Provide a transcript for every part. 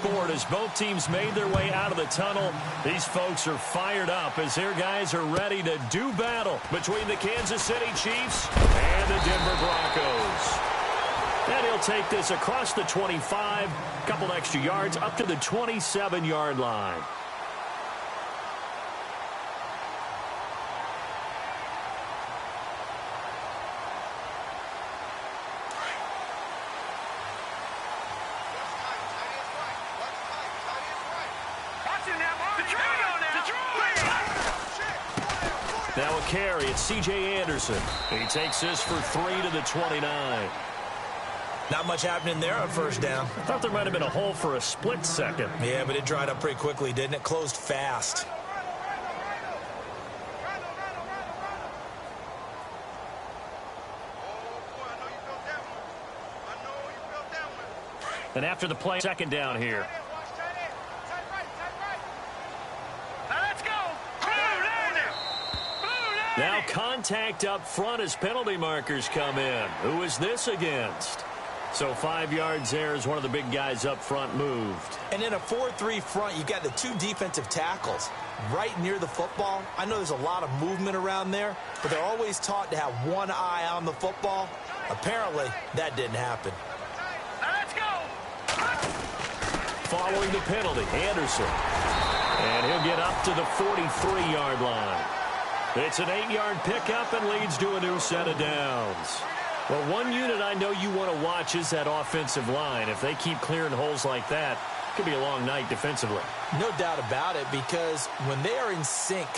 sport as both teams made their way out of the tunnel. These folks are fired up as their guys are ready to do battle between the Kansas City Chiefs and the Denver Broncos. And he'll take this across the 25, a couple extra yards up to the 27-yard line. Now a carry, it's C.J. Anderson. He takes this for 3 to the 29. Not much happening there on first down. I thought there might have been a hole for a split second. Yeah, but it dried up pretty quickly, didn't it? Closed fast. And after the play, second down here. Now contact up front as penalty markers come in. Who is this against? So 5 yards there as one of the big guys up front moved. And in a 4-3 front, you got the 2 defensive tackles right near the football. I know there's a lot of movement around there, but they're always taught to have one eye on the football. Apparently, that didn't happen. Let's go! Following the penalty, Anderson. And he'll get up to the 43-yard line. It's an 8-yard pickup and leads to a new set of downs. Well, one unit I know you want to watch is that offensive line. If they keep clearing holes like that, it could be a long night defensively. No doubt about it, because when they are in sync,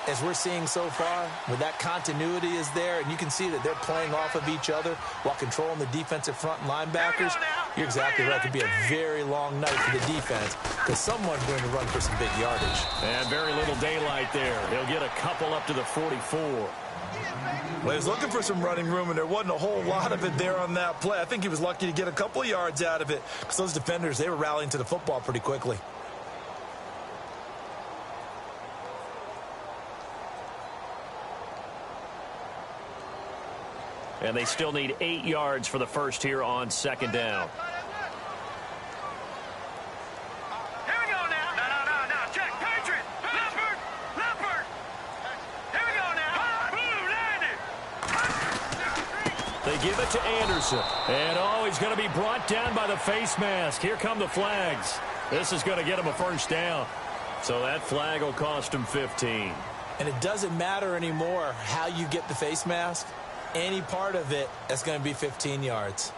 as we're seeing so far, where that continuity is there, and you can see that they're playing off of each other while controlling the defensive front linebackers, you're exactly right. It could be a very long night for the defense because someone's going to run for some big yardage. And very little daylight there. He'll get a couple up to the 44. Well, he was looking for some running room, and there wasn't a whole lot of it there on that play. I think he was lucky to get a couple of yards out of it because those defenders, they were rallying to the football pretty quickly. And they still need 8 yards for the first here on second down. Here we go now. No. Check. Patriot. Leopard. Here we go now. Blue landed. They give it to Anderson. And, he's going to be brought down by the face mask. Here come the flags. This is going to get him a first down. So that flag will cost him 15. And it doesn't matter anymore how you get the face mask. Any part of it, that's going to be 15 yards.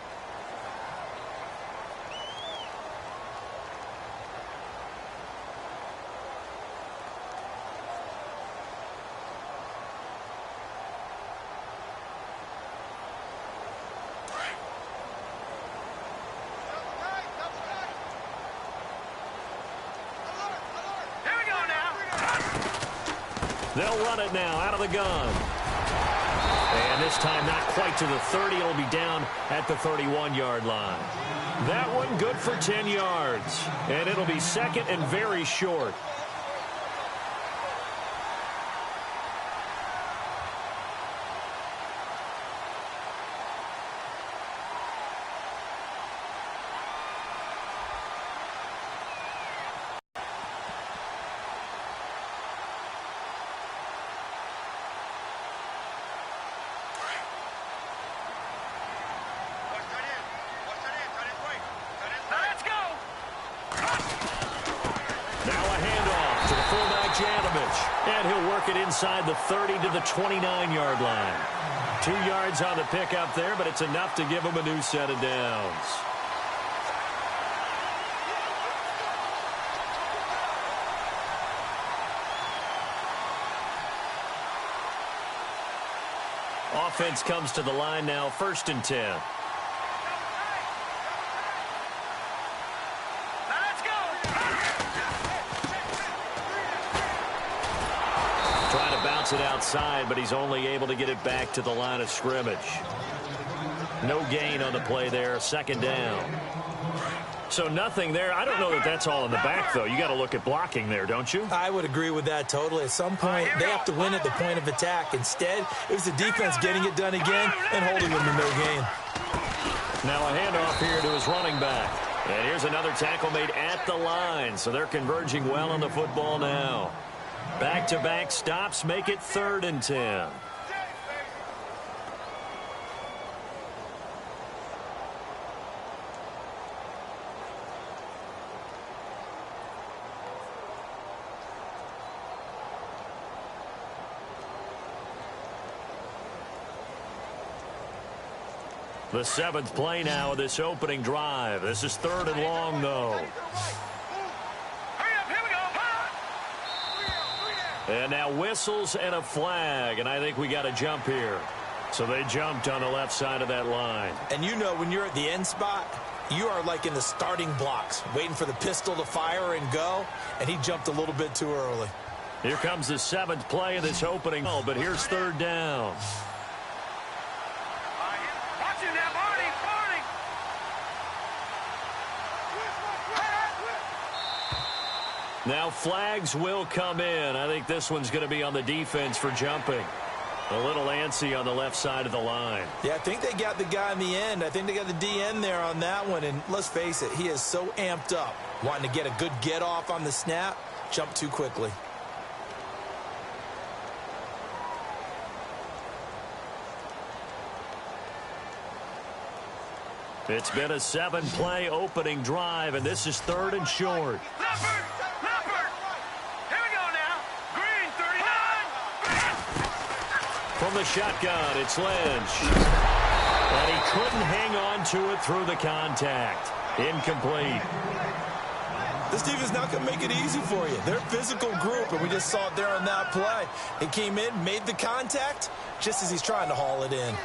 Here we go now. They'll run it now out of the gun. And this time not quite to the 30. It'll be down at the 31-yard line. That one good for 10 yards. And it'll be second and very short. And he'll work it inside the 30 to the 29-yard line. 2 yards on the pickup there, but it's enough to give him a new set of downs. Offense comes to the line now, 1st and 10. It outside, but he's only able to get it back to the line of scrimmage. No gain on the play there, 2nd down. So nothing there. I don't know that that's all in the back, though. You got to look at blocking there, don't you? I would agree with that totally. At some point, they have to win at the point of attack. Instead, it was the defense getting it done again and holding them to no gain. Now a handoff here to his running back. And here's another tackle made at the line, so they're converging well on the football now. Back-to-back stops make it 3rd and 10. The 7th play now of this opening drive. This is 3rd and long, though. Hurry up, here we go. And now whistles and a flag, and I think we got a jump here. So they jumped on the left side of that line. And you know when you're at the end spot, you are like in the starting blocks, waiting for the pistol to fire and go, and he jumped a little bit too early. Here comes the 7th play of this opening. Oh, but here's 3rd down. Now flags will come in. I think this one's going to be on the defense for jumping. A little antsy on the left side of the line. Yeah, I think they got the guy in the end. I think they got the DN there on that one. And let's face it, he is so amped up, wanting to get a good get off on the snap, jump too quickly. It's been a 7-play opening drive, and this is 3rd and short. From the shotgun, it's Lynch. And he couldn't hang on to it through the contact. Incomplete. This team is not going to make it easy for you. They're a physical group, and we just saw it there on that play. He came in, made the contact, just as he's trying to haul it in.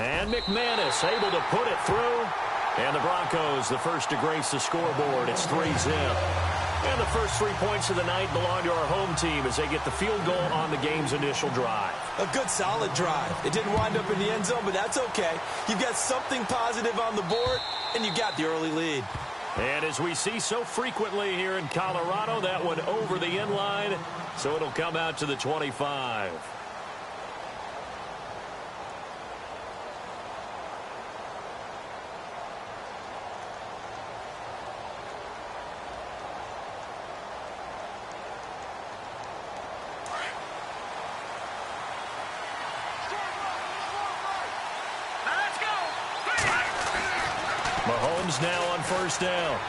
And McManus able to put it through. And the Broncos, the first to grace the scoreboard. It's 3-zip. And the first 3 points of the night belong to our home team as they get the field goal on the game's initial drive. A good, solid drive. It didn't wind up in the end zone, but that's okay. You've got something positive on the board, and you got the early lead. And as we see so frequently here in Colorado, that one over the end line, so it'll come out to the 25. Mahomes now on 1st down.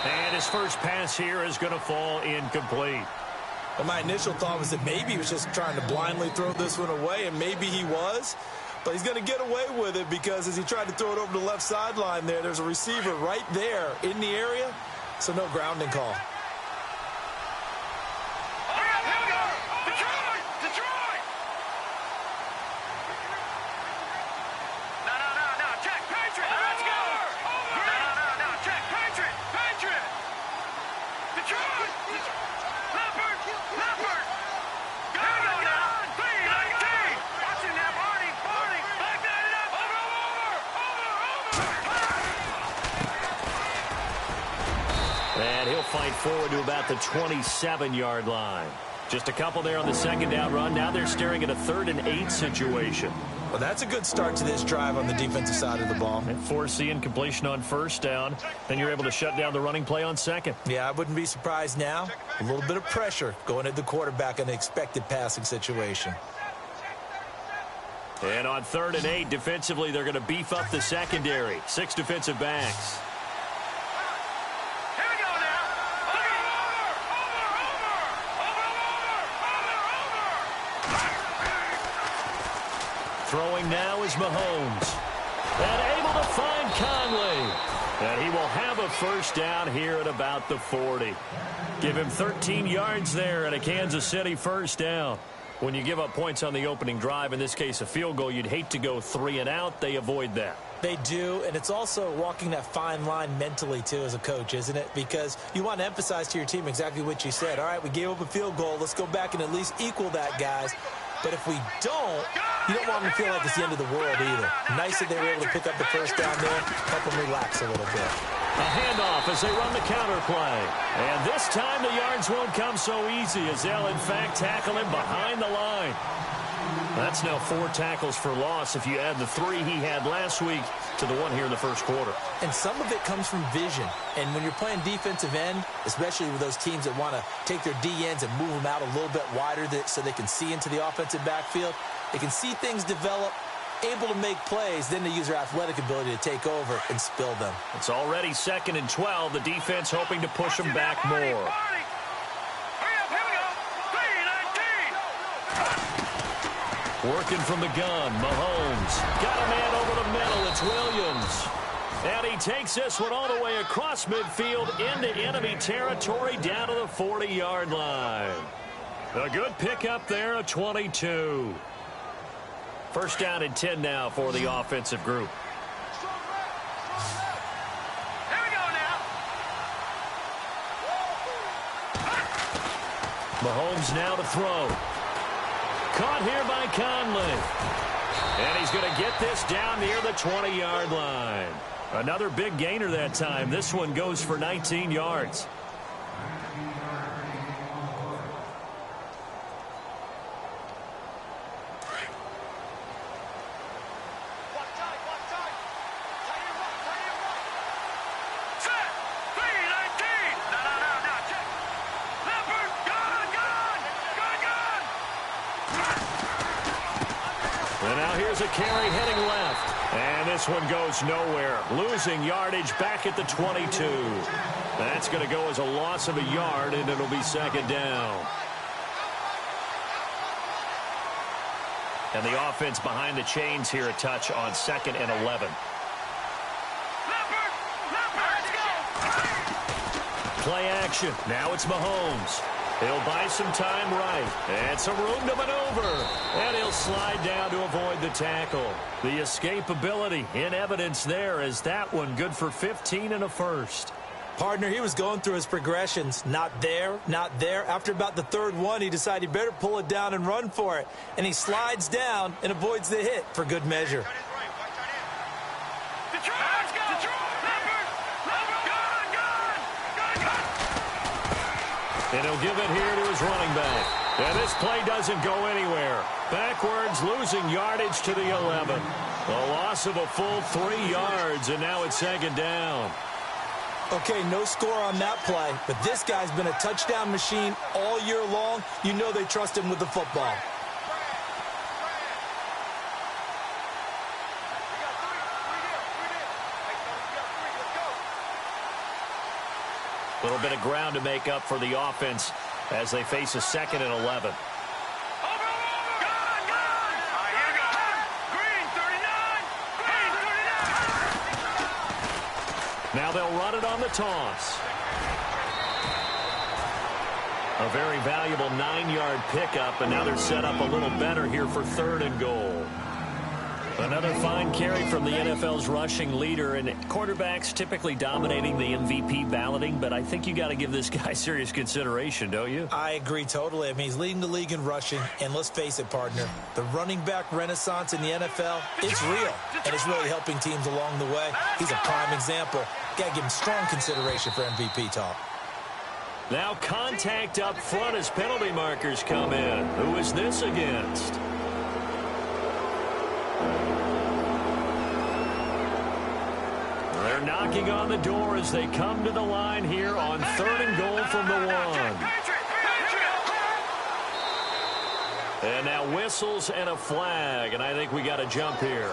And his first pass here is going to fall incomplete. Well, my initial thought was that maybe he was just trying to blindly throw this one away, and maybe he was. But he's going to get away with it because as he tried to throw it over the left sideline there's a receiver right there in the area, so no grounding call. And he'll fight forward to about the 27-yard line. Just a couple there on the 2nd down run. Now they're staring at a 3rd and 8 situation. Well, that's a good start to this drive on the defensive side of the ball. And forcing completion on 1st down. Then you're able to shut down the running play on 2nd. Yeah, I wouldn't be surprised now. A little bit of pressure going at the quarterback in the expected passing situation. And on 3rd and 8, defensively, they're going to beef up the secondary. 6 defensive backs. Throwing now is Mahomes. And able to find Conley. And he will have a 1st down here at about the 40. Give him 13 yards there and a Kansas City 1st down. When you give up points on the opening drive, in this case a field goal, you'd hate to go 3 and out. They avoid that. They do, and it's also walking that fine line mentally, too, as a coach, isn't it? Because you want to emphasize to your team exactly what you said. All right, we gave up a field goal. Let's go back and at least equal that, guys. But if we don't, you don't want them to feel like it's the end of the world either. Nice that they were able to pick up the 1st down there, help them relax a little bit. A handoff as they run the counter play. And this time the yards won't come so easy as they'll, in fact, tackle him behind the line. That's now 4 tackles for loss if you add the 3 he had last week to the 1 here in the first quarter. And some of it comes from vision. And when you're playing defensive end, especially with those teams that want to take their D-ends and move them out a little bit wider so they can see into the offensive backfield, they can see things develop, able to make plays, then they use their athletic ability to take over and spill them. It's already 2nd and 12. The defense hoping to push them back more. Working from the gun, Mahomes. Got a man over the middle. It's Williams. And he takes this one all the way across midfield into enemy territory down to the 40-yard line. A good pickup there, a 22. First down and 10 now for the offensive group. Here we go now. Mahomes now to throw. Caught here by Conley. And he's going to get this down near the 20-yard line. Another big gainer that time. This one goes for 19 yards. And now here's a carry heading left. And this one goes nowhere. Losing yardage back at the 22. That's going to go as a loss of a yard, and it'll be 2nd down. And the offense behind the chains here a touch on 2nd and 11. Play action. Now it's Mahomes. He'll buy some time right. And some room to maneuver. And he'll slide down to avoid the tackle. The escapability in evidence there as that one good for 15 and a first. Partner, he was going through his progressions. Not there, not there. After about the 3rd one, he decided he better pull it down and run for it. And he slides down and avoids the hit for good measure. And he'll give it here to his running back. And this play doesn't go anywhere. Backwards, losing yardage to the 11. A loss of a full 3 yards, and now it's 2nd down. Okay, no score on that play, but this guy's been a touchdown machine all year long. You know they trust him with the football. A little bit of ground to make up for the offense as they face a 2nd and 11. Now they'll run it on the toss. A very valuable 9-yard pickup, and now they're set up a little better here for 3rd and goal. Another fine carry from the NFL's rushing leader, and quarterbacks typically dominating the MVP balloting, but I think you got to give this guy serious consideration, don't you? I agree totally. I mean, he's leading the league in rushing, and let's face it, partner, the running back renaissance in the NFL, it's real, and it's really helping teams along the way. He's a prime example. Got to give him strong consideration for MVP talk. Now contact up front as penalty markers come in. Who is this against? They're knocking on the door as they come to the line here on 3rd and goal from the 1. And now whistles and a flag, and I think we got a jump here.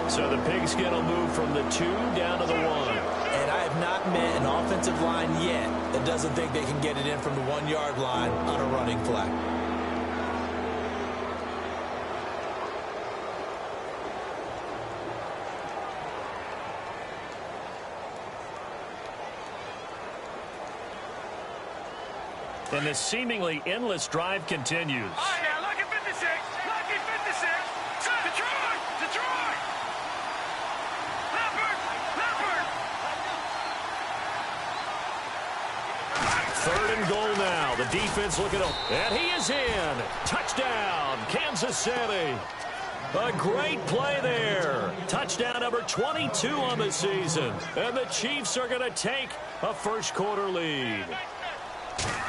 So the pigskin will move from the 2 down to the 1. And I have not met an offensive line yet that doesn't think they can get it in from the 1-yard line on a running flag. And this seemingly endless drive continues. All right, now, lucky 56. Lucky 56. Detroit! Detroit! Leopard! Leopard! 3rd and goal now. The defense looking up. And he is in. Touchdown, Kansas City. A great play there. Touchdown number 22 on the season. And the Chiefs are going to take a first-quarter lead.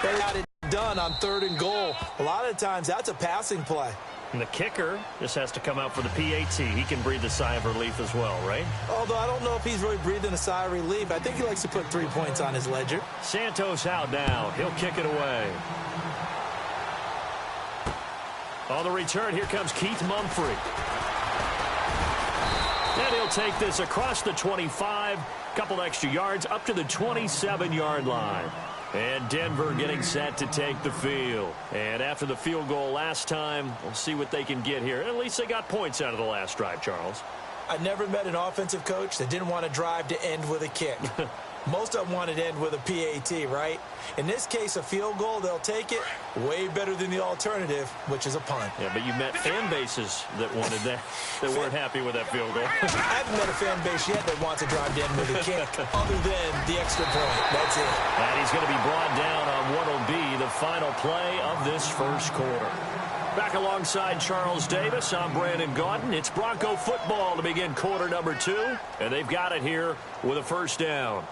They got it done on 3rd and goal. A lot of times, that's a passing play. And the kicker just has to come out for the PAT. He can breathe a sigh of relief as well, right? Although I don't know if he's really breathing a sigh of relief. I think he likes to put 3 points on his ledger. Santos out now. He'll kick it away. On the return, here comes Keith Mumphrey. And he'll take this across the 25. Couple extra yards up to the 27-yard line. And Denver getting set to take the field. And after the field goal last time, we'll see what they can get here. At least they got points out of the last drive, Charles. I never met an offensive coach that didn't want to drive to end with a kick. Most of them wanted to end with a PAT, right? In this case, a field goal, they'll take it way better than the alternative, which is a punt. Yeah, but you met fan bases that wanted that, that weren't happy with that field goal. I haven't met a fan base yet that wants to drive to end with a kick, other than the extra point. That's it. And he's going to be brought down on what will be the final play of this first quarter. Back alongside Charles Davis, I'm Brandon Gaudin. It's Bronco football to begin quarter number 2, and they've got it here with a first down.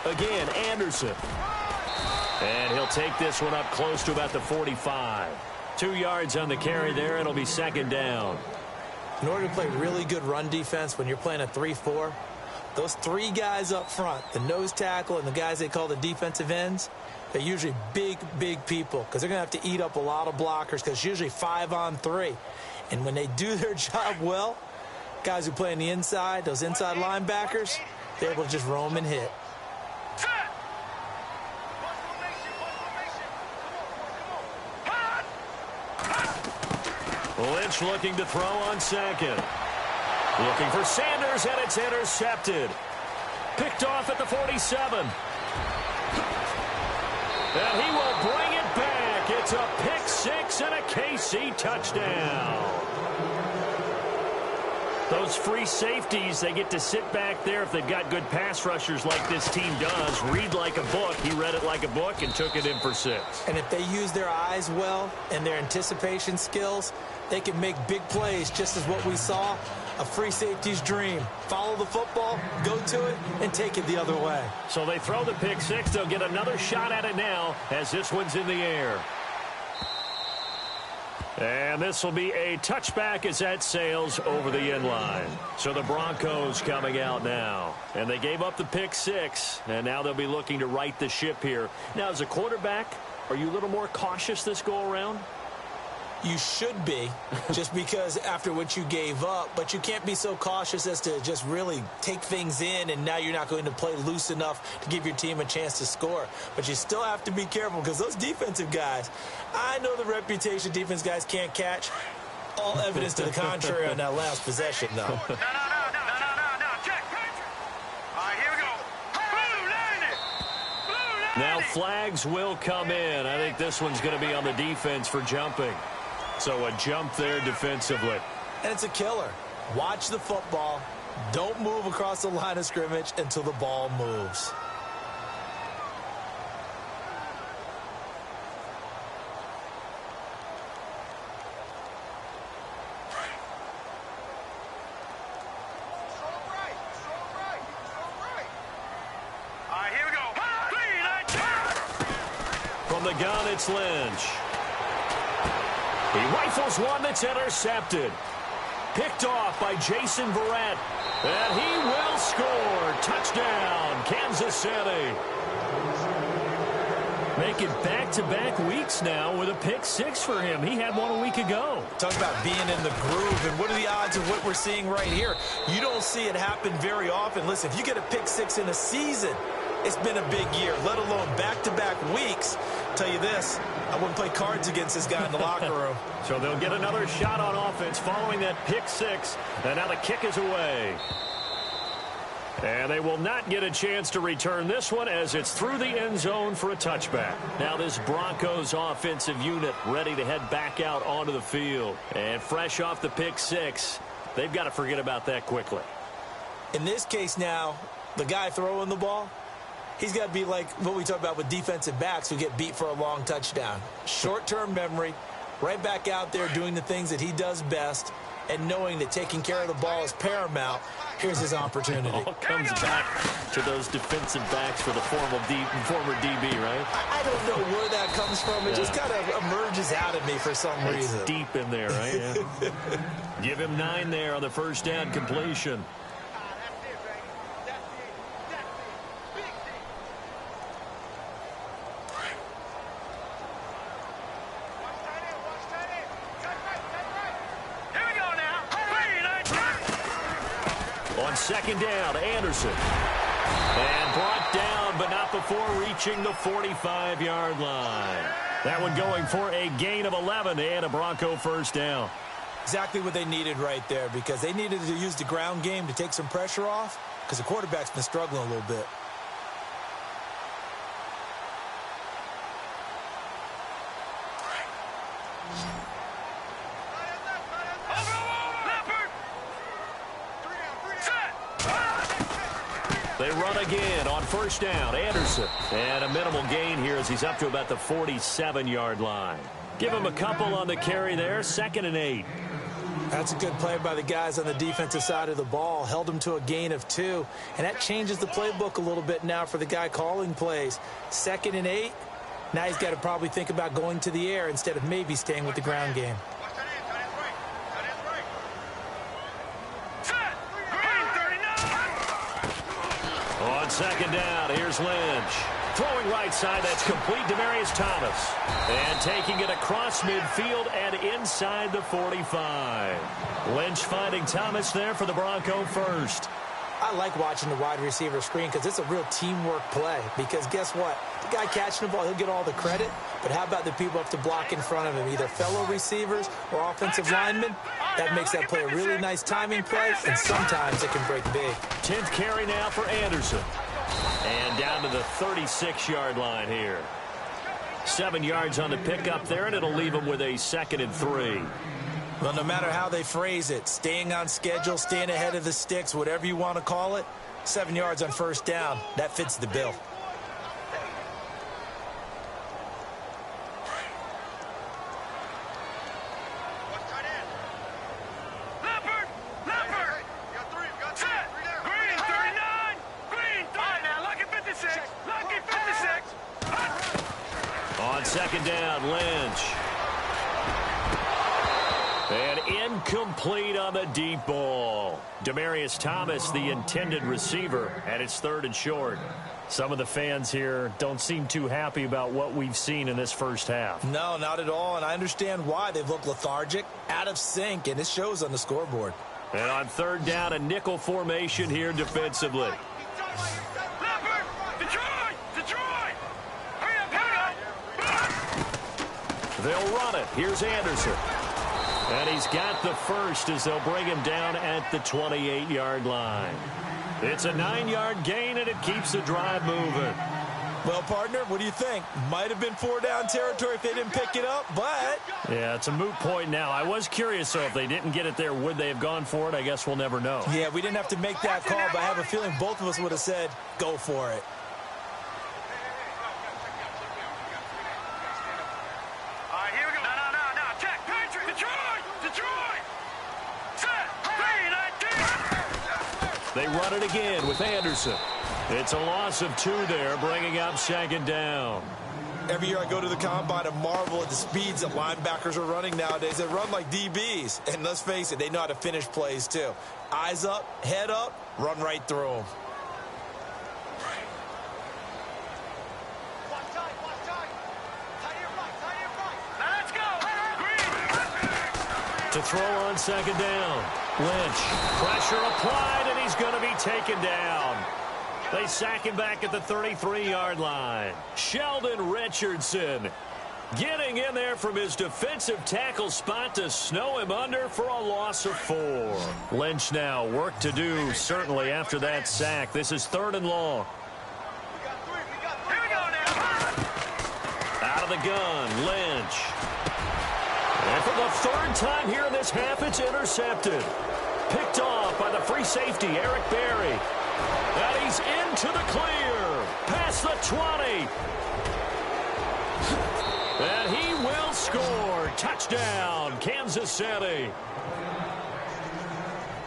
Again, Anderson. And he'll take this one up close to about the 45. 2 yards on the carry there. It'll be second down. In order to play really good run defense when you're playing a 3-4, those 3 guys up front, the nose tackle and the guys they call the defensive ends, they're usually big, big people because they're going to have to eat up a lot of blockers because it's usually 5-on-3. And when they do their job well, guys who play on the inside, those inside linebackers, they're able to just roam and hit. Lynch looking to throw on second. Looking for Sanders, and it's intercepted. Picked off at the 47. And he will bring it back. It's a pick 6 and a KC touchdown. Those free safeties, they get to sit back there if they've got good pass rushers like this team does. Read like a book. He read it like a book and took it in for 6. And if they use their eyes well and their anticipation skills, they can make big plays, just as what we saw, a free safety's dream. Follow the football, go to it, and take it the other way. So they throw the pick 6. They'll get another shot at it now as this one's in the air. And this will be a touchback as that sails over the end line. So the Broncos coming out now. And they gave up the pick 6, and now they'll be looking to right the ship here. Now, as a quarterback, are you a little more cautious this go-around? You should be, just because after what you gave up, but you can't be so cautious as to just really take things in, and now you're not going to play loose enough to give your team a chance to score. But you still have to be careful because those defensive guys, I know the reputation defense guys can't catch. All evidence to the contrary on that last possession, though. No. Check. All right, here we go. Blue line it. Now flags will come in. I think this one's going to be on the defense for jumping. So a jump there defensively. And it's a killer. Watch the football. Don't move across the line of scrimmage until the ball moves. All right, here we go. From the gun, it's Lynch. He rifles one that's intercepted. Picked off by Jason Verrett. And he will score. Touchdown, Kansas City. Making back-to-back weeks now with a pick 6 for him. He had one a week ago. Talk about being in the groove, and what are the odds of what we're seeing right here? You don't see it happen very often. Listen, if you get a pick 6 in a season, it's been a big year, let alone back-to-back weeks. I'll tell you this, I wouldn't play cards against this guy in the locker room. So they'll get another shot on offense following that pick 6. And now the kick is away. And they will not get a chance to return this one as it's through the end zone for a touchback. Now this Broncos offensive unit ready to head back out onto the field. And fresh off the pick six, they've got to forget about that quickly. In this case now, the guy throwing the ball, he's got to be like what we talk about with defensive backs who get beat for a long touchdown. Short-term memory, right back out there doing the things that he does best, and knowing that taking care of the ball is paramount. Here's his opportunity. It all comes back to those defensive backs for the former DB, right? I don't know where that comes from. It just kind of emerges out of me for some reason. It's deep in there, right? Yeah. Give him 9 there on the first down completion. On second down, Anderson. And brought down, but not before reaching the 45-yard line. That one going for a gain of 11 and a Bronco first down. Exactly what they needed right there, because they needed to use the ground game to take some pressure off, because the quarterback's been struggling a little bit. They run again on first down. Anderson. And a minimal gain here as he's up to about the 47-yard line. Give him a couple on the carry there. 2nd and 8. That's a good play by the guys on the defensive side of the ball. Held them to a gain of 2. And that changes the playbook a little bit now for the guy calling plays. 2nd and 8. Now he's got to probably think about going to the air instead of maybe staying with the ground game. On second down, here's Lynch. Throwing right side, that's complete. Demaryius Thomas. And taking it across midfield and inside the 45. Lynch finding Thomas there for the Bronco first. I like watching the wide receiver screen because it's a real teamwork play. Because guess what? The guy catching the ball, he'll get all the credit. But how about the people up to block in front of him, either fellow receivers or offensive linemen? That makes that play a really nice timing play, and sometimes it can break big. 10th carry now for Anderson. And down to the 36-yard line here. 7 yards on the pickup there, and it'll leave him with a 2nd and 3. Well, no matter how they phrase it, staying on schedule, staying ahead of the sticks, whatever you want to call it, 7 yards on first down, that fits the bill. On second down, Lynch. And incomplete on the deep ball. Demaryius Thomas, the intended receiver, and it's 3rd and short. Some of the fans here don't seem too happy about what we've seen in this first half. No, not at all, and I understand why. They've looked lethargic, out of sync, and it shows on the scoreboard. And on 3rd down, a nickel formation here defensively. They'll run it. Here's Anderson. And he's got the first as they'll bring him down at the 28-yard line. It's a 9-yard gain, and it keeps the drive moving. Well, partner, what do you think? Might have been 4-down territory if they didn't pick it up, but... Yeah, it's a moot point now. I was curious, so if they didn't get it there, would they have gone for it? I guess we'll never know. Yeah, we didn't have to make that call, but I have a feeling both of us would have said, go for it. They run it again with Anderson. It's a loss of 2 there, bringing up 2nd down. Every year I go to the combine and marvel at the speeds that linebackers are running nowadays. They run like DBs. And let's face it, they know how to finish plays too. Eyes up, head up, run right through them. To throw on 2nd down. Lynch, pressure applied, and he's going to be taken down. They sack him back at the 33-yard line. Sheldon Richardson. Getting in there from his defensive tackle spot to snow him under for a loss of 4. Lynch now, work to do, certainly after that sack. This is 3rd and long. Here we go now. Out of the gun, Lynch. And for the 3rd time here in this half, it's intercepted. Picked off by the free safety, Eric Berry. And he's into the clear. Past the 20. And he will score. Touchdown, Kansas City.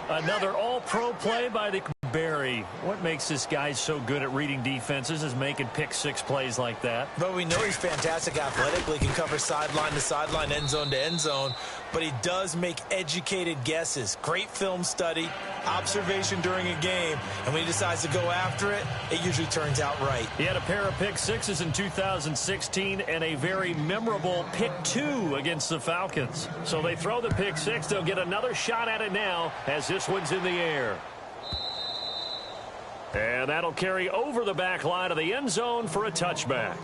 Another all-pro play by the Berry. What makes this guy so good at reading defenses is making pick-6 plays like that. But we know he's fantastic athletically, can cover sideline to sideline, end zone to end zone, but he does make educated guesses. Great film study, observation during a game, and when he decides to go after it, it usually turns out right. He had a pair of pick-6s in 2016 and a very memorable pick-2 against the Falcons. So they throw the pick-6. They'll get another shot at it now as this one's in the air. And that'll carry over the back line of the end zone for a touchback.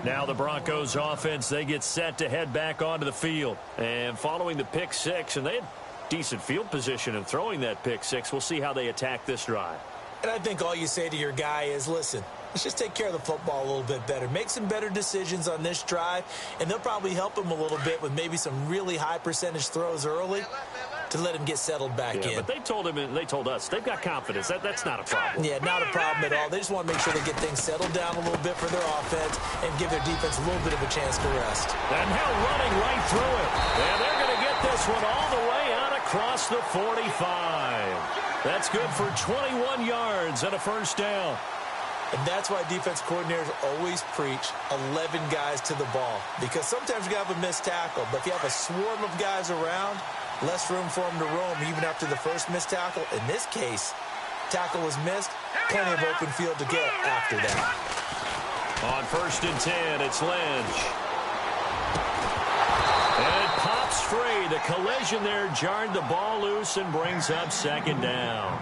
Now the Broncos offense, they get set to head back onto the field. And following the pick-6, and they had decent field position in throwing that pick-6, we'll see how they attack this drive. And I think all you say to your guy is, listen, let's just take care of the football a little bit better. Make some better decisions on this drive, and they'll probably help him a little bit with maybe some really high percentage throws early to let him get settled back in. But they told him, and they told us, they've got confidence. That's not a problem. Yeah, not a problem at all. They just want to make sure they get things settled down a little bit for their offense and give their defense a little bit of a chance to rest. And Hill running right through it. And they're going to get this one all the way out across the 45. That's good for 21 yards and a first down. And that's why defense coordinators always preach 11 guys to the ball. Because sometimes you have a missed tackle, but if you have a swarm of guys around, less room for him to roam even after the first missed tackle. In this case, tackle was missed, plenty of open field to get after that. On 1st and 10, it's Lynch. And it pops free. The collision there jarred the ball loose and brings up 2nd down.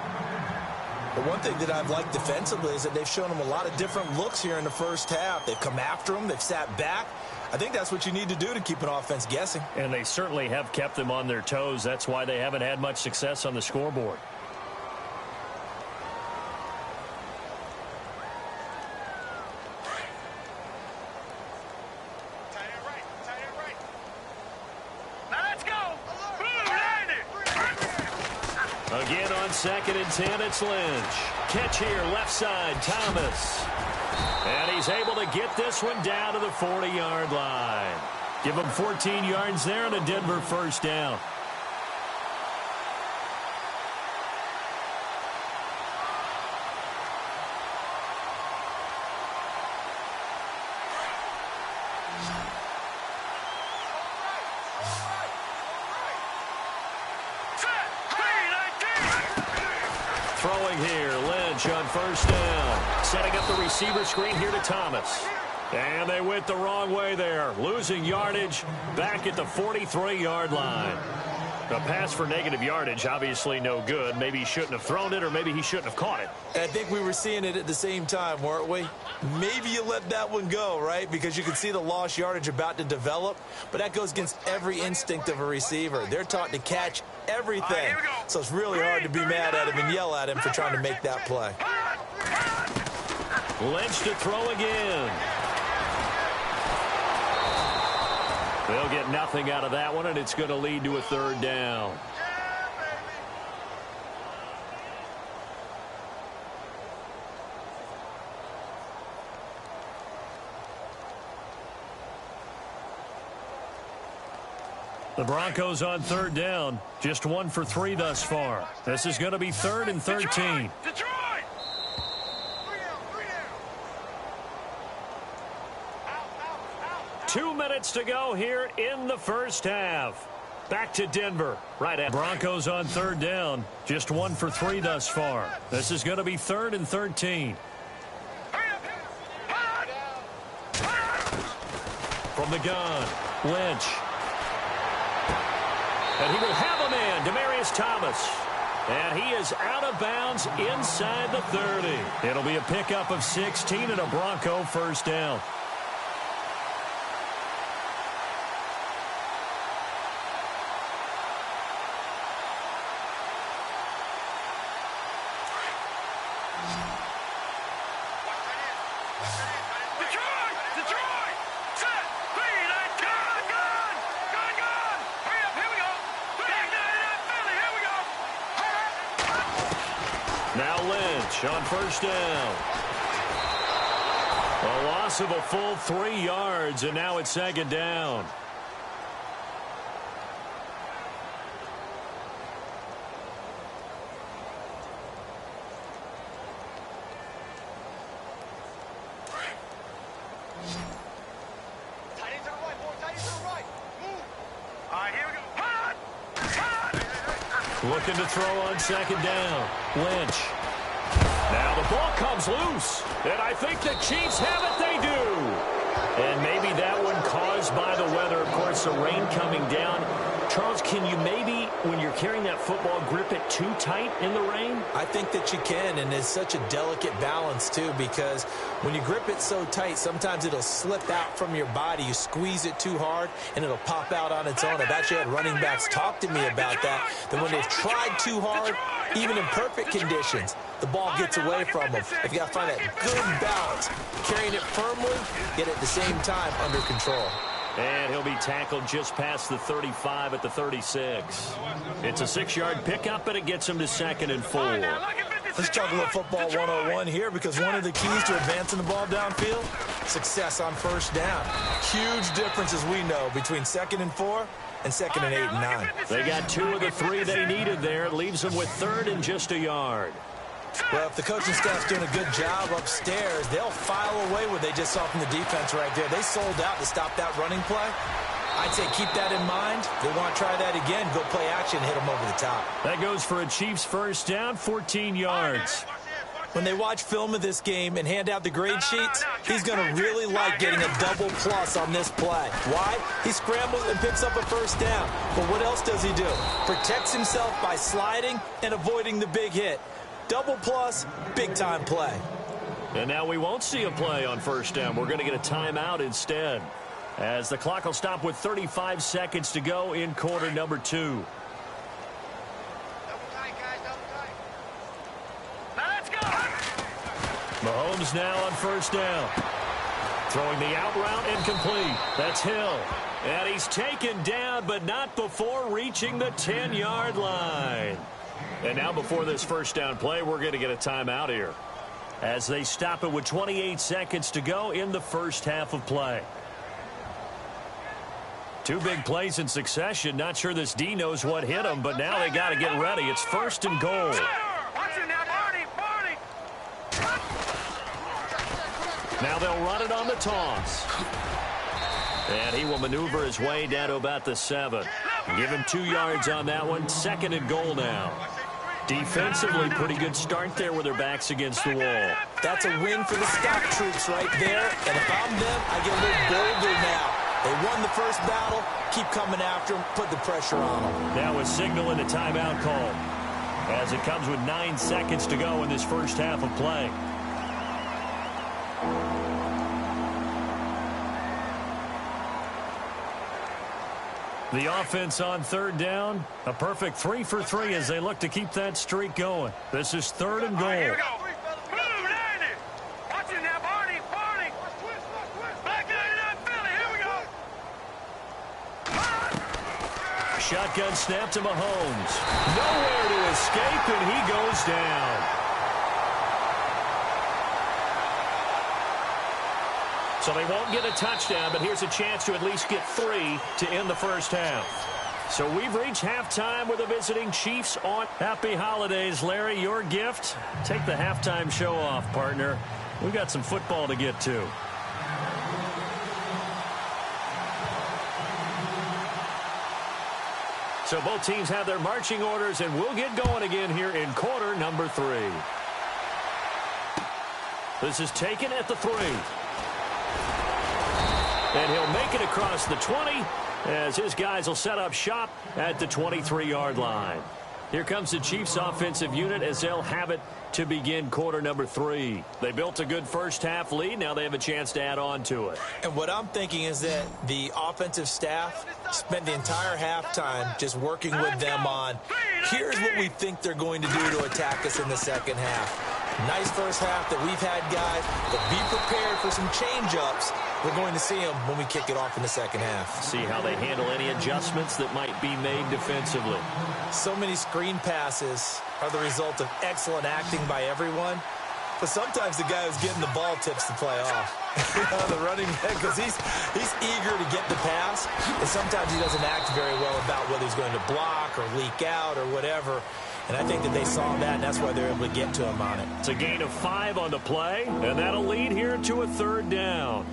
The one thing that I've liked defensively is that they've shown him a lot of different looks here in the first half. They've come after him. They've sat back. I think that's what you need to do to keep an offense guessing. And they certainly have kept them on their toes. That's why they haven't had much success on the scoreboard. Now let's go. Again on 2nd and 10, it's Lynch. Catch here, left side, Thomas. And he's able to get this one down to the 40-yard line. Give him 14 yards there and a Denver first down. Throwing here, Lynch on 1st down. Setting up the receiver screen here to Thomas. And they went the wrong way there. Losing yardage back at the 43-yard line. A pass for negative yardage, obviously no good. Maybe he shouldn't have thrown it, or maybe he shouldn't have caught it. And I think we were seeing it at the same time, weren't we? Maybe you let that one go, right? Because you can see the lost yardage about to develop. But that goes against every instinct of a receiver. They're taught to catch everything. So it's really hard to be mad at him and yell at him for trying to make that play. Lynch to throw again. They'll get nothing out of that one, and it's going to lead to a 3rd down. The Broncos on 3rd down. Just 1 for 3 thus far. This is going to be 3rd and 13. Detroit! 2 minutes to go here in the first half. Back to Denver. Right at Broncos on 3rd down. Just 1 for 3 thus far. This is going to be 3rd and 13. From the gun, Lynch. And he will have a man, Demaryius Thomas. And he is out of bounds inside the 30. It'll be a pickup of 16 and a Bronco first down. Lynch on first down. A loss of a full 3 yards, and now it's second down. Looking to throw on second down. Lynch. Now the ball comes loose. And I think the Chiefs have it. They do. And maybe that one caused by the weather. Of course, the rain coming down. Charles, can you maybe, when you're carrying that football, grip it too tight in the rain? I think that you can, and it's such a delicate balance, too, because when you grip it so tight, sometimes it'll slip out from your body. You squeeze it too hard, and it'll pop out on its own. I've actually had running backs talk to me about that when they've tried too hard, even in perfect conditions, the ball gets away from them. You've got to find that good balance, carrying it firmly, yet at the same time under control. And he'll be tackled just past the 35 at the 36. It's a 6-yard pickup, and it gets him to 2nd and 4. Let's talk about football 101 here, because one of the keys to advancing the ball downfield, success on first down. Huge difference, as we know, between 2nd and 4 and 2nd and 8 and 9. They got 2 of the 3 they needed there. It leaves them with 3rd and just a yard. Well, if the coaching staff's doing a good job upstairs, they'll file away what they just saw from the defense right there. They sold out to stop that running play. I'd say keep that in mind. If they want to try that again, go play action, hit them over the top. That goes for a Chiefs first down, 14 yards. When they watch film of this game and hand out the grade sheets, he's going to really like getting a double plus on this play. Why? He scrambles and picks up a first down. But what else does he do? Protects himself by sliding and avoiding the big hit. Double plus, big-time play. And now we won't see a play on first down. We're going to get a timeout instead, as the clock will stop with 35 seconds to go in quarter number 2. Double tight, guys, double tight. Now let's go. Mahomes now on first down. Throwing the out route incomplete. That's Hill. And he's taken down, but not before reaching the 10-yard line. And now before this first down play, we're going to get a timeout here, as they stop it with 28 seconds to go in the first half of play. 2 big plays in succession. Not sure this D knows what hit him, but now they got to get ready. It's 1st and goal. Watch it now, Barney. Now they'll run it on the toss. And he will maneuver his way down to about the 7. Give him 2 yards on that one. 2nd and goal now. Defensively, pretty good start there with their backs against the wall. That's a win for the scout troops right there. And if I'm them, I get a little bolder now. They won the first battle. Keep coming after them. Put the pressure on them. Now a signal and a timeout call, as it comes with 9 seconds to go in this first half of play. The offense on 3rd down, a perfect 3 for 3 as they look to keep that streak going. This is 3rd and goal. Here we go. Blue 90. Watch it now, Barney. Black 99 Philly. Here we go. Shotgun snap to Mahomes. Nowhere to escape, and he goes down. So they won't get a touchdown, but here's a chance to at least get 3 to end the first half. So we've reached halftime with the visiting Chiefs on. Happy holidays, Larry. Your gift? Take the halftime show off, partner. We've got some football to get to. So both teams have their marching orders, and we'll get going again here in quarter number 3. This is taken at the 3. And he'll make it across the 20 as his guys will set up shop at the 23-yard line. Here comes the Chiefs offensive unit as they'll have it to begin quarter number 3. They built a good first half lead. Now they have a chance to add on to it. And what I'm thinking is that the offensive staff spent the entire halftime just working with them on, here's what we think they're going to do to attack us in the second half. Nice first half that we've had, guys, but be prepared for some change-ups. We're going to see them when we kick it off in the second half. See how they handle any adjustments that might be made defensively. So many screen passes are the result of excellent acting by everyone. But sometimes the guy who's getting the ball tips the play off. The running back, because he's eager to get the pass, and sometimes he doesn't act very well about whether he's going to block or leak out or whatever. And I think that they saw that, and that's why they're able to get to him on it. It's a gain of 5 on the play, and that'll lead here to a third down.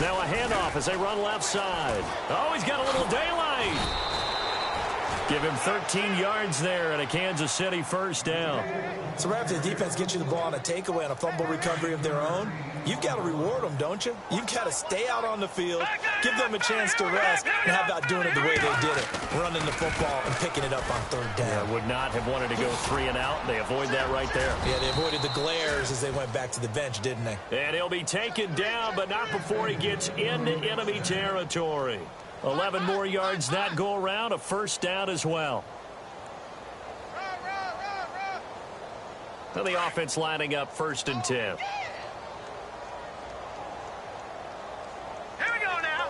Now a handoff as they run left side. Oh, he's got a little daylight. Give him 13 yards there and a Kansas City first down. So right after the defense gets you the ball on a takeaway on a fumble recovery of their own, you've got to reward them, don't you? You've got to stay out on the field, give them a chance to rest, and how about doing it the way they did it, running the football and picking it up on third down. Yeah, would not have wanted to go 3 and out. They avoid that right there. Yeah, they avoided the glares as they went back to the bench, didn't they? And he'll be taken down, but not before he gets into enemy territory. 11 more yards that go around, a first down as well. So the offense lining up 1st and 10. Here we go now.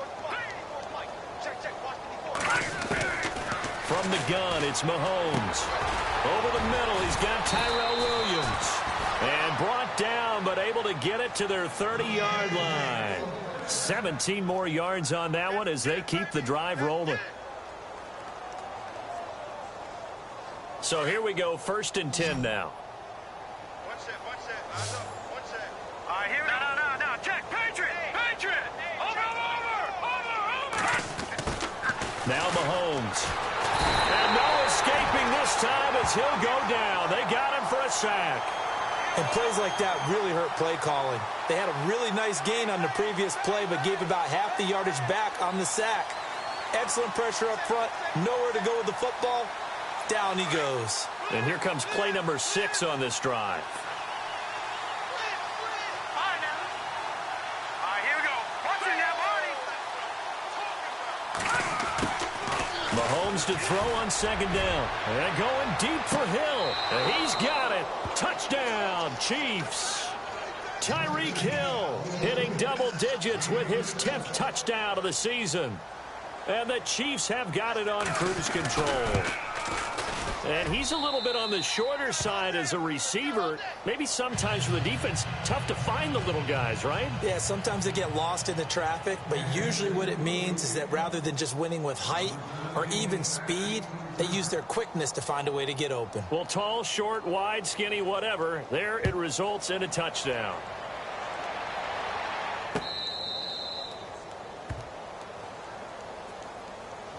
From the gun, it's Mahomes. Over the middle, he's got Tyrell Williams. And brought down, but able to get it to their 30-yard line. 17 more yards on that one as they keep the drive rolling. So here we go, 1st and 10 now. Here we go. No. Check. Patriot. Over. Now Mahomes. And no escaping this time as he'll go down. They got him for a sack. And plays like that really hurt play calling. They had a really nice gain on the previous play, but gave about half the yardage back on the sack. Excellent pressure up front. Nowhere to go with the football. Down he goes. And here comes play number 6 on this drive. Here we go. Watching now, Marty. Mahomes to throw on 2nd down. And going deep for Hill. And he's got it. Touchdown, Chiefs. Tyreek Hill hitting double digits with his 10th touchdown of the season. And the Chiefs have got it on cruise control. And he's a little bit on the shorter side as a receiver. Maybe sometimes for the defense, tough to find the little guys, right? Yeah, sometimes they get lost in the traffic, but usually what it means is that rather than just winning with height or even speed, they use their quickness to find a way to get open. Well, tall, short, wide, skinny, whatever, there it results in a touchdown.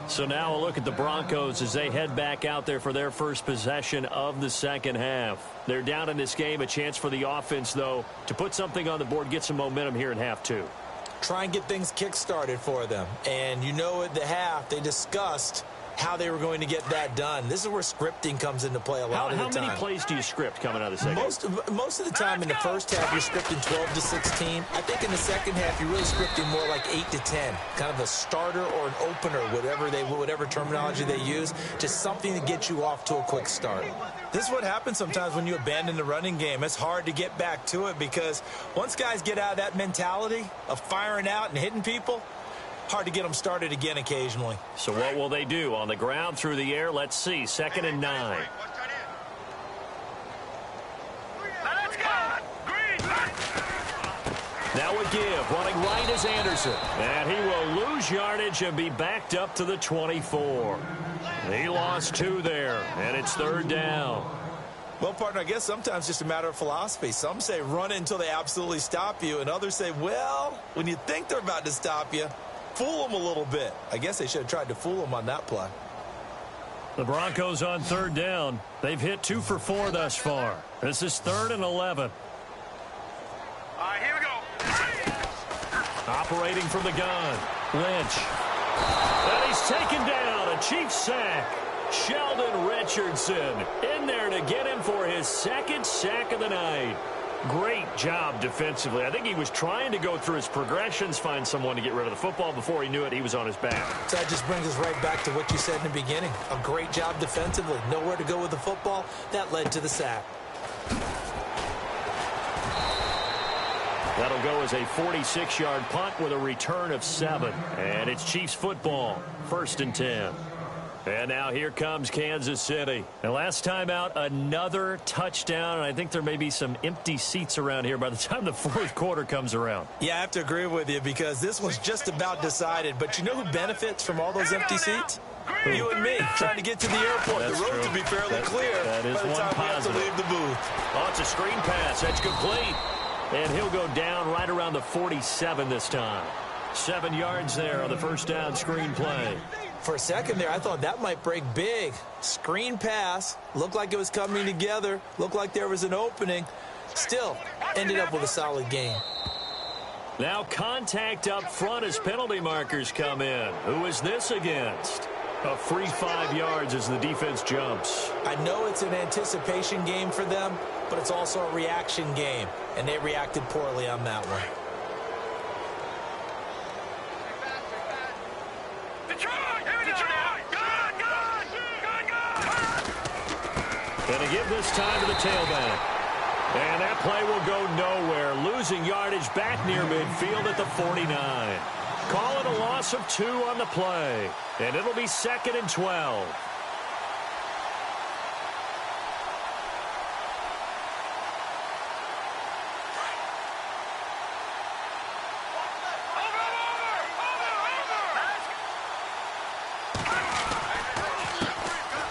So now a look at the Broncos as they head back out there for their first possession of the second half. They're down in this game. A chance for the offense, though, to put something on the board, get some momentum here in half 2. Try and get things kick-started for them. And you know at the half, they discussed how they were going to get that done. This is where scripting comes into play a lot of the time. How many plays do you script coming out of the second half? Most of the time in the first half, you're scripting 12 to 16. I think in the second half, you're really scripting more like 8 to 10. Kind of a starter or an opener, whatever terminology they use. Just something to get you off to a quick start. This is what happens sometimes when you abandon the running game. It's hard to get back to it because once guys get out of that mentality of firing out and hitting people, hard to get them started again occasionally. So what will they do? On the ground, through the air, let's see. 2nd and 9. Let's go. Green. Now a give. Running right is Anderson. And he will lose yardage and be backed up to the 24. He lost 2 there, and it's 3rd down. Well, partner, I guess sometimes it's just a matter of philosophy. Some say run it until they absolutely stop you, and others say, well, when you think they're about to stop you, fool them a little bit. I guess they should have tried to fool them on that play. The Broncos on 3rd down. They've hit 2 for 4 thus far. This is 3rd and 11. Here we go. Operating from the gun. Lynch. And he's taken down. A Chiefs sack. Sheldon Richardson in there to get him for his second sack of the night. Great job defensively. I think he was trying to go through his progressions, find someone to get rid of the football. Before he knew it, he was on his back. So that just brings us right back to what you said in the beginning. A great job defensively. Nowhere to go with the football. That led to the sack. That'll go as a 46-yard punt with a return of 7. And it's Chiefs football, 1st and 10. And now here comes Kansas City. And last time out, another touchdown. And I think there may be some empty seats around here by the time the 4th quarter comes around. Yeah, I have to agree with you because this one's just about decided. But you know who benefits from all those empty seats? You and me, trying to get to the airport. That's the road true. to be fairly clear that is by the one time positive. we have to leave the booth. Oh, it's a screen pass. That's complete. And he'll go down right around the 47 this time. 7 yards there on the first down screen play. For a second there, I thought that might break big. Screen pass. Looked like it was coming together. Looked like there was an opening. Still, ended up with a solid game. Now contact up front as penalty markers come in. Who is this against? A free 5 yards as the defense jumps. I know it's an anticipation game for them, but it's also a reaction game, and they reacted poorly on that one. Going to give this time to the tailback. And that play will go nowhere. Losing yardage back near midfield at the 49. Call it a loss of 2 on the play. And it'll be 2nd and 12.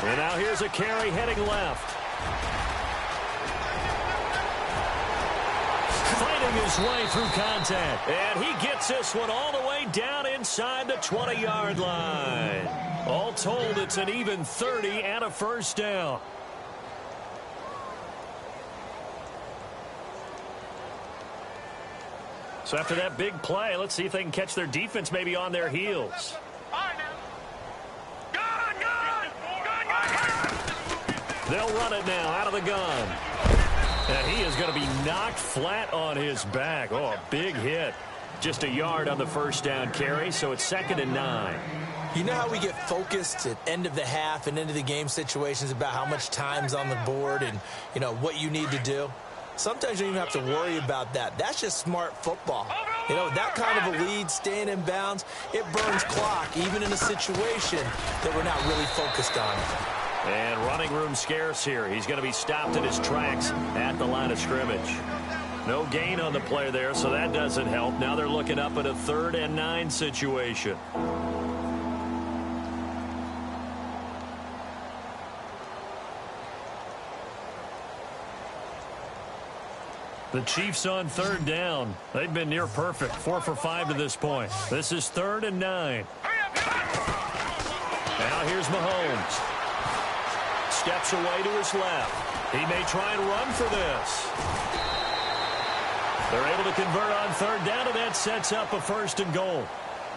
And now here's a carry heading left. Fighting his way through contact. And he gets this one all the way down inside the 20-yard line. All told, it's an even 30 and a first down. So after that big play, let's see if they can catch their defense maybe on their heels. They'll run it now out of the gun. And he is going to be knocked flat on his back. Oh, a big hit. Just a yard on the first down carry, so it's 2nd and 9. You know how we get focused at end of the half and into the game situations about how much time's on the board and, you know, what you need to do? Sometimes you don't even have to worry about that. That's just smart football. You know, that kind of a lead, staying in bounds, it burns clock, even in a situation that we're not really focused on. And running room scarce here. He's going to be stopped in his tracks at the line of scrimmage. No gain on the play there, so that doesn't help. Now they're looking up at a 3rd and 9 situation. The Chiefs on 3rd down. They've been near perfect. 4 for 5 to this point. This is 3rd and 9. Now here's Mahomes. Steps away to his left. He may try and run for this. They're able to convert on 3rd down, and that sets up a 1st and goal.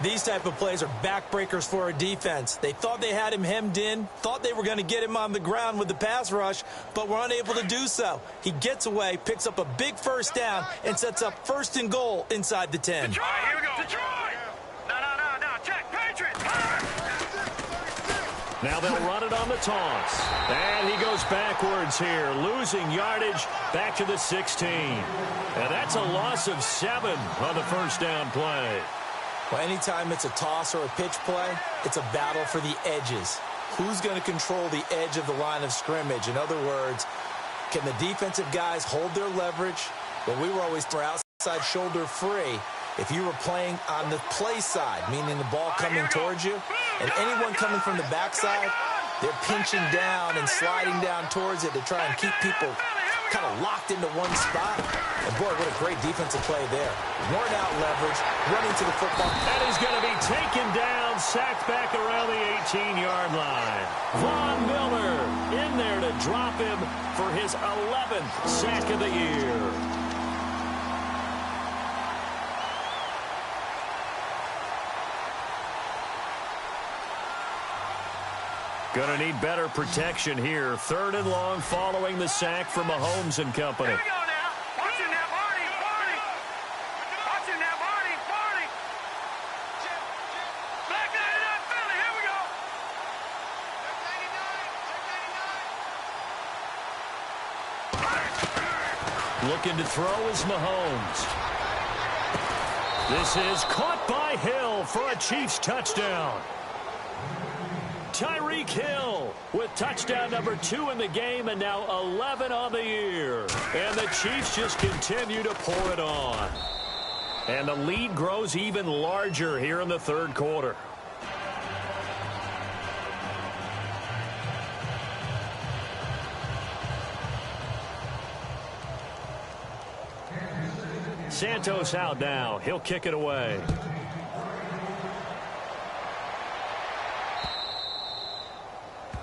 These type of plays are backbreakers for a defense. They thought they had him hemmed in, thought they were going to get him on the ground with the pass rush, but were unable to do so. He gets away, picks up a big 1st down, and sets up 1st and goal inside the 10. Detroit, here we go. Detroit! No, check, Patriots! Now they'll run it on the toss. And he goes backwards here, losing yardage back to the 16. And that's a loss of 7 on the first down play. Well, anytime it's a toss or a pitch play, it's a battle for the edges. Who's going to control the edge of the line of scrimmage? In other words, can the defensive guys hold their leverage? Well, we were always for outside shoulder free. If you were playing on the play side, meaning the ball coming towards you, and anyone coming from the backside, they're pinching down and sliding down towards it to try and keep people kind of locked into one spot. And boy, what a great defensive play there. Worn out leverage, running to the football. And he's going to be taken down, sacked back around the 18-yard line. Von Miller in there to drop him for his 11th sack of the year. Going to need better protection here. 3rd and long following the sack from Mahomes and company. Here we go now. Watch him now, Barney. Watch him now, Barney. Back 99, Philly. Here we go. Looking to throw is Mahomes. This is caught by Hill for a Chiefs touchdown. Tyreek Hill with touchdown number 2 in the game and now 11 on the year. And the Chiefs just continue to pour it on. And the lead grows even larger here in the 3rd quarter. Santos out now. He'll kick it away.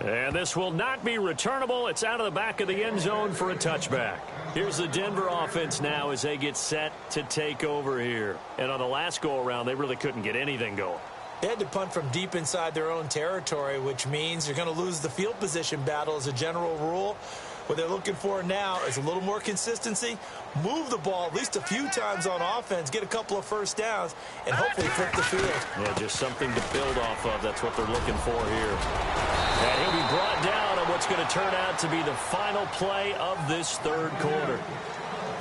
And this will not be returnable. It's out of the back of the end zone for a touchback. Here's the Denver offense now as they get set to take over here. And on the last go-around, they really couldn't get anything going. They had to punt from deep inside their own territory, which means you're going to lose the field position battle as a general rule. What they're looking for now is a little more consistency, move the ball at least a few times on offense, get a couple of first downs, and hopefully flip the field. Yeah, just something to build off of. That's what they're looking for here. And he'll be brought down on what's going to turn out to be the final play of this 3rd quarter.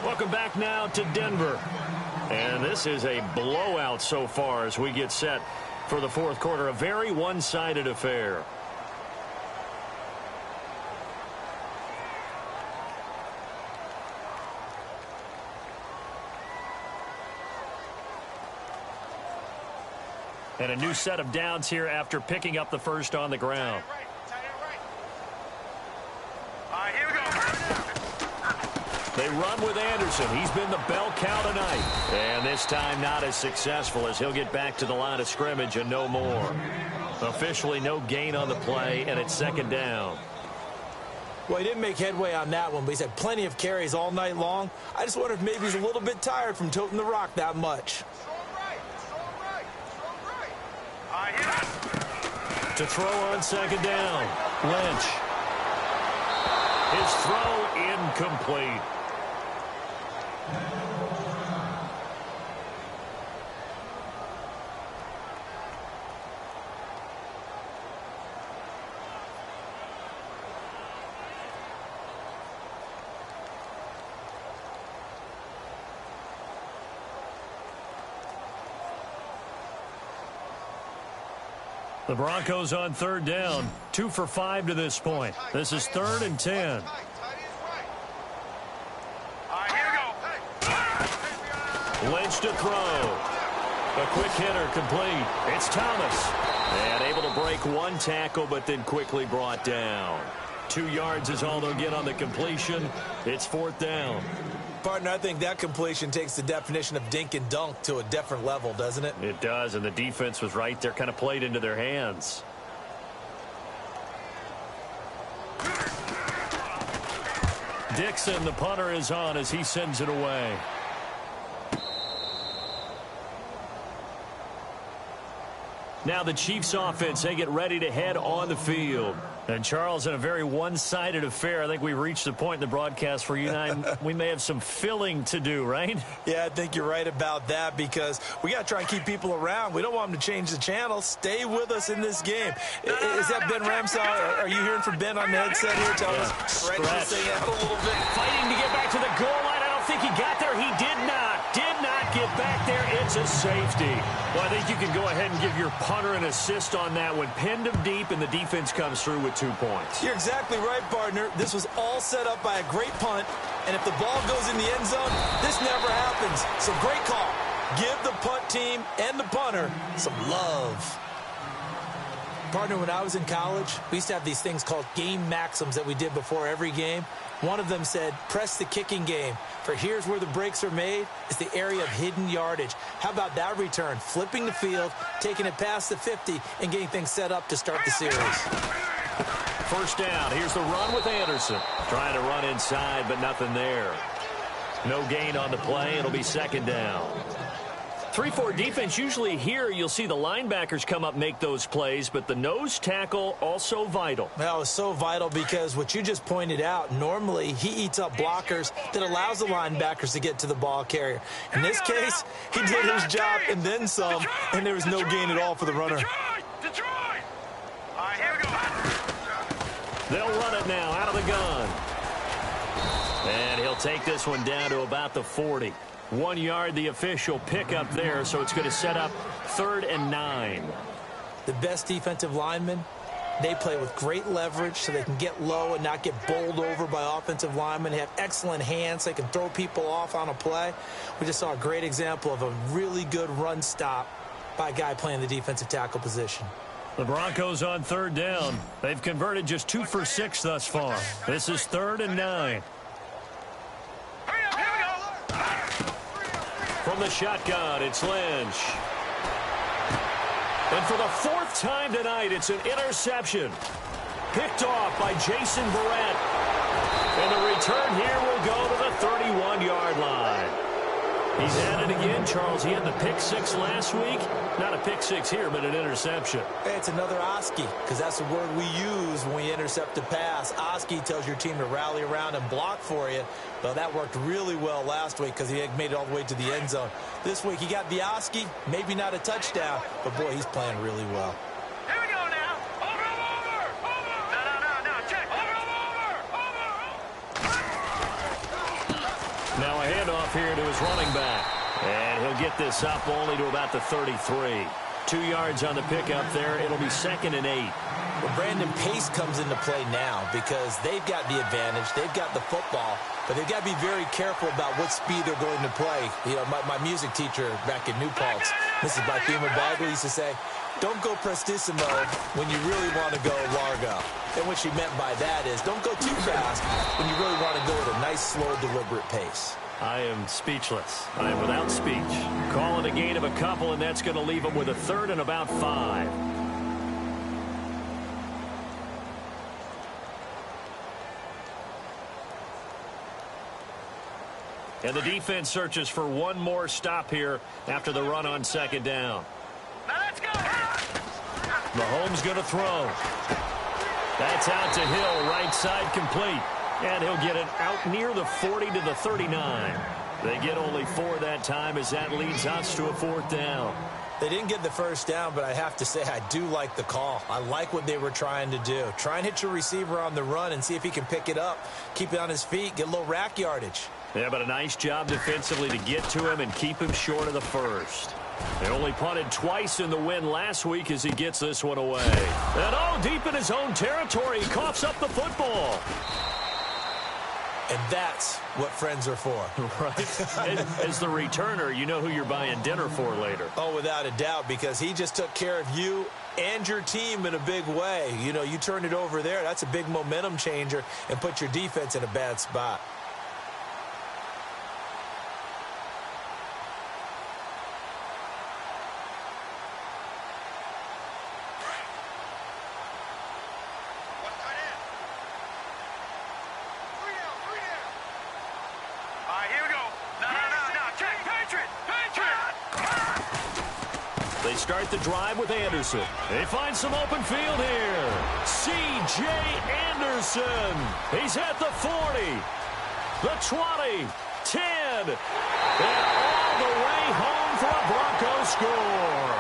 Welcome back now to Denver. And this is a blowout so far as we get set for the 4th quarter. A very one-sided affair. And a new set of downs here after picking up the first on the ground. All right, here we go. They run with Anderson. He's been the bell cow tonight. And this time not as successful as he'll get back to the line of scrimmage and no more. Officially no gain on the play, and it's 2nd down. Well, he didn't make headway on that one, but he's had plenty of carries all night long. I just wonder if maybe he's a little bit tired from toting the rock that much. To throw on 2nd down. Lynch. His throw incomplete. The Broncos on 3rd down. 2 for 5 to this point. This is 3rd and 10. All right, here we go. Lynch to throw. A quick hitter complete. It's Thomas. And able to break one tackle, but then quickly brought down. 2 yards is all they'll get on the completion. It's 4th down. Partner, I think that completion takes the definition of dink and dunk to a different level, doesn't it? It does, and the defense was right there, kind of played into their hands. Dixon, the punter, is on as he sends it away. Now the Chiefs offense, they get ready to head on the field. And, Charles, in a very one-sided affair, I think we've reached the point in the broadcast where you and I, we may have some filling to do, right? Yeah, I think you're right about that because we got to try and keep people around. We don't want them to change the channel. Stay with us in this game. Is that Ben Ramsey? Are you hearing from Ben on the headset here? Tell us. Stretch this thing out a little bit. Fighting to get back to the goal line. I don't think he got there. He did not. Did not get back there. It's a safety. Well, I think you can go ahead and give your punter an assist on that one. Pinned him deep, and the defense comes through with 2 points. You're exactly right, partner. This was all set up by a great punt, and if the ball goes in the end zone, this never happens. So great call. Give the punt team and the punter some love. Partner, when I was in college, we used to have these things called game maxims that we did before every game. One of them said, press the kicking game. For here's where the breaks are made, is the area of hidden yardage. How about that return? Flipping the field, taking it past the 50, and getting things set up to start the series. 1st down. Here's the run with Anderson. Trying to run inside, but nothing there. No gain on the play. It'll be 2nd down. 3-4 defense, usually here you'll see the linebackers come up make those plays, but the nose tackle also vital. That was so vital because what you just pointed out, normally he eats up blockers that allows the linebackers to get to the ball carrier. In this case, he did his job and then some, and there was no gain at all for the runner. Detroit! All right, here we go. They'll run it now out of the gun. And he'll take this one down to about the 40. 1 yard, the official pickup there, so it's going to set up 3rd and 9. The best defensive linemen, they play with great leverage so they can get low and not get bowled over by offensive linemen. They have excellent hands. They can throw people off on a play. We just saw a great example of a really good run stop by a guy playing the defensive tackle position. The Broncos on 3rd down. They've converted just 2 for 6 thus far. This is 3rd and 9. From the shotgun, it's Lynch. And for the 4th time tonight, it's an interception. Picked off by Jason Barrett. And the return here will go to the 31-yard line. He's at it again, Charles. He had the pick 6 last week. Not a pick 6 here, but an interception. Hey, it's another Oski, because that's the word we use when we intercept a pass. Oski tells your team to rally around and block for you. Well, that worked really well last week because he made it all the way to the end zone. This week, he got the Oski, maybe not a touchdown, but, boy, he's playing really well. Here we go now. Over. No, check. Over. Now a handoff here to his running back. And he'll get this up only to about the 33. 2 yards on the pickup there. It'll be 2nd and 8. Well, Brandon Pace comes into play now because they've got the advantage. They've got the football, but they've got to be very careful about what speed they're going to play. You know, my music teacher back in New Paltz, Mrs. Bathema Bagley, used to say, don't go prestissimo when you really want to go largo. And what she meant by that is don't go too fast when you really want to go at a nice, slow, deliberate pace. I am speechless. I am without speech. Call it a gain of a couple, and that's going to leave him with a 3rd and about 5. And the defense searches for one more stop here after the run on 2nd down. Now let's go. Mahomes going to throw. That's out to Hill, right side complete. And he'll get it out near the 40 to the 39. They get only 4 that time as that leads us to a 4th down. They didn't get the first down, but I have to say I do like the call. I like what they were trying to do. Try and hit your receiver on the run and see if he can pick it up, keep it on his feet, get a little rack yardage. Yeah, but a nice job defensively to get to him and keep him short of the first. They only punted twice in the win last week as he gets this one away. And all deep in his own territory, he coughs up the football. And that's what friends are for. Right. As the returner, you know who you're buying dinner for later. Oh, without a doubt, because he just took care of you and your team in a big way. You know, you turned it over there. That's a big momentum changer and put your defense in a bad spot. They start the drive with Anderson. They find some open field here. C.J. Anderson. He's at the 40, the 20, 10, and all the way home for a Broncos score.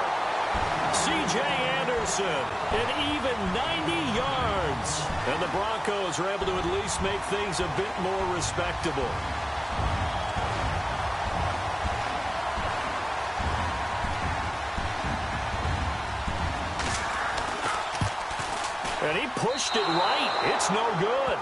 C.J. Anderson, an even 90 yards. And the Broncos are able to at least make things a bit more respectable. And he pushed it right. It's no good.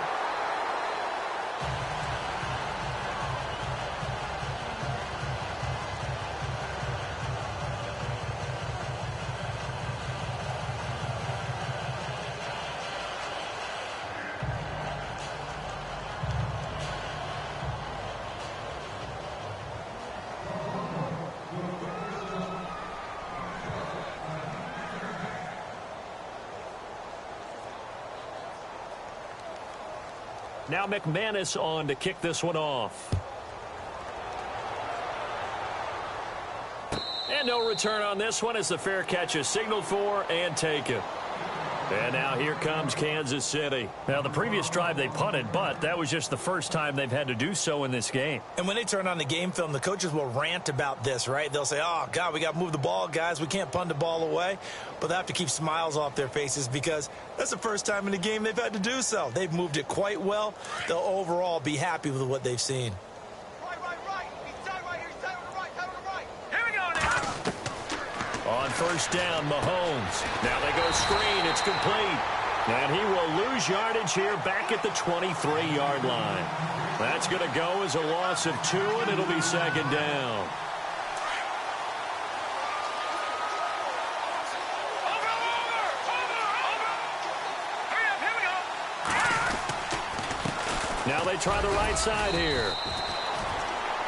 Now McManus on to kick this one off. And no return on this one as the fair catch is signaled for and taken. And now here comes Kansas City. Now, the previous drive they punted, but that was just the first time they've had to do so in this game. And when they turn on the game film, the coaches will rant about this, right? They'll say, oh, God, we got to move the ball, guys. We can't punt the ball away. But they have to keep smiles off their faces because that's the first time in the game they've had to do so. They've moved it quite well. They'll overall be happy with what they've seen. On first down, Mahomes. Now they go screen. It's complete. And he will lose yardage here back at the 23-yard line. That's going to go as a loss of 2, and it'll be second down. Now they try the right side here.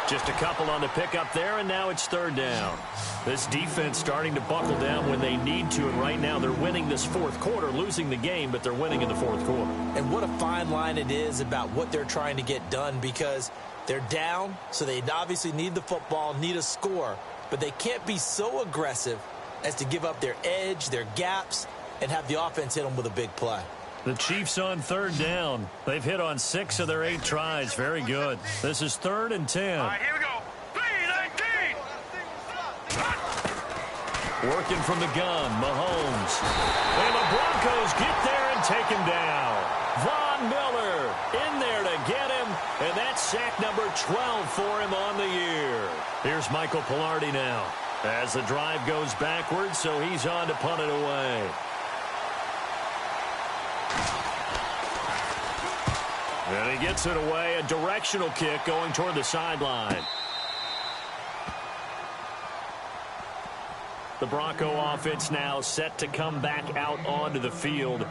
Just a couple on the pickup there, and now it's third down. This defense starting to buckle down when they need to, and right now they're winning this fourth quarter, losing the game, but they're winning in the fourth quarter. And what a fine line it is about what they're trying to get done because they're down, so they obviously need the football, need a score, but they can't be so aggressive as to give up their edge, their gaps, and have the offense hit them with a big play. The Chiefs on third down. They've hit on 6 of their 8 tries. Very good. This is 3rd and 10. All right, here we go. 3-19. Working from the gun, Mahomes. And the Broncos get there and take him down. Von Miller in there to get him, and that's sack number 12 for him on the year. Here's Michael Pilardi now as the drive goes backwards, so he's on to punt it away. And he gets it away, a directional kick going toward the sideline. The Bronco offense now set to come back out onto the field.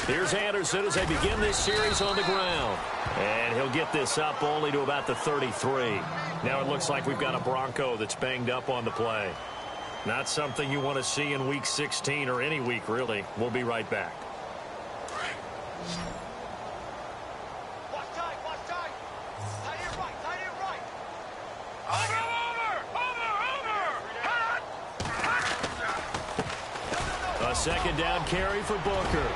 Here's Anderson as they begin this series on the ground. And he'll get this up only to about the 33. Now it looks like we've got a Bronco that's banged up on the play. Not something you want to see in Week 16 or any week, really. We'll be right back. Watch tight, watch tight. Tight end right. Over. A second down carry for Booker.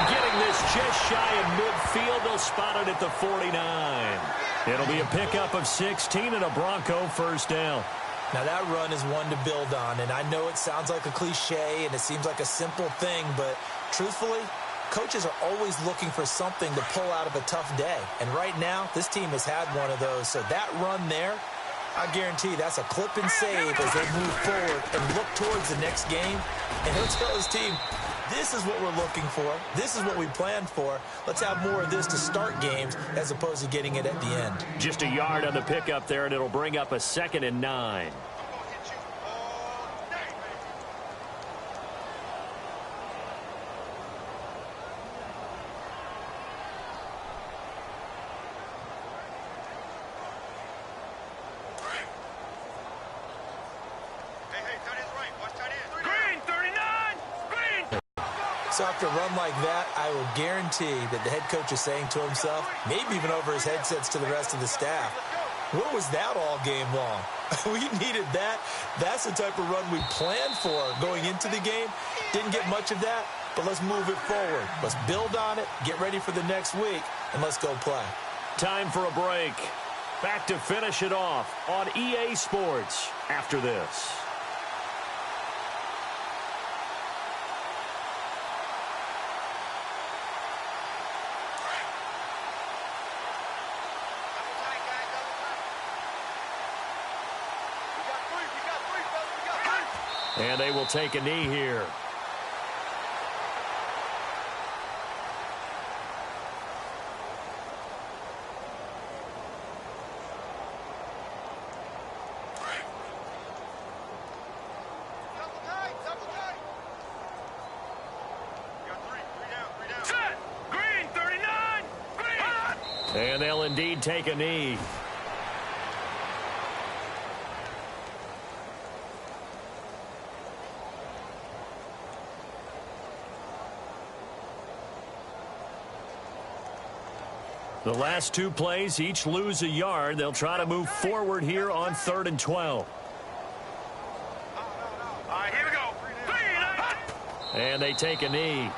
Getting this just shy of midfield. They'll spot it at the 49. It'll be a pickup of 16 and a Bronco first down. Now that run is one to build on, and I know it sounds like a cliche and it seems like a simple thing, but truthfully, coaches are always looking for something to pull out of a tough day. And right now, this team has had one of those. So that run there, I guarantee that's a clip and save as they move forward and look towards the next game. And he'll tell his team, this is what we're looking for. This is what we planned for. Let's have more of this to start games as opposed to getting it at the end. Just a yard on the pickup there, and it'll bring up a 2nd and 9. So after a run like that, I will guarantee that the head coach is saying to himself, maybe even over his headsets to the rest of the staff, where was that all game long? We needed that. That's the type of run we planned for going into the game. Didn't get much of that, but let's move it forward. Let's build on it, get ready for the next week, and let's go play. Time for a break. Back to finish it off on EA Sports after this. And they will take a knee here. And they'll indeed take a knee. The last two plays, each lose a yard. They'll try to move forward here on 3rd and 12. All right, here we go. And they take a knee.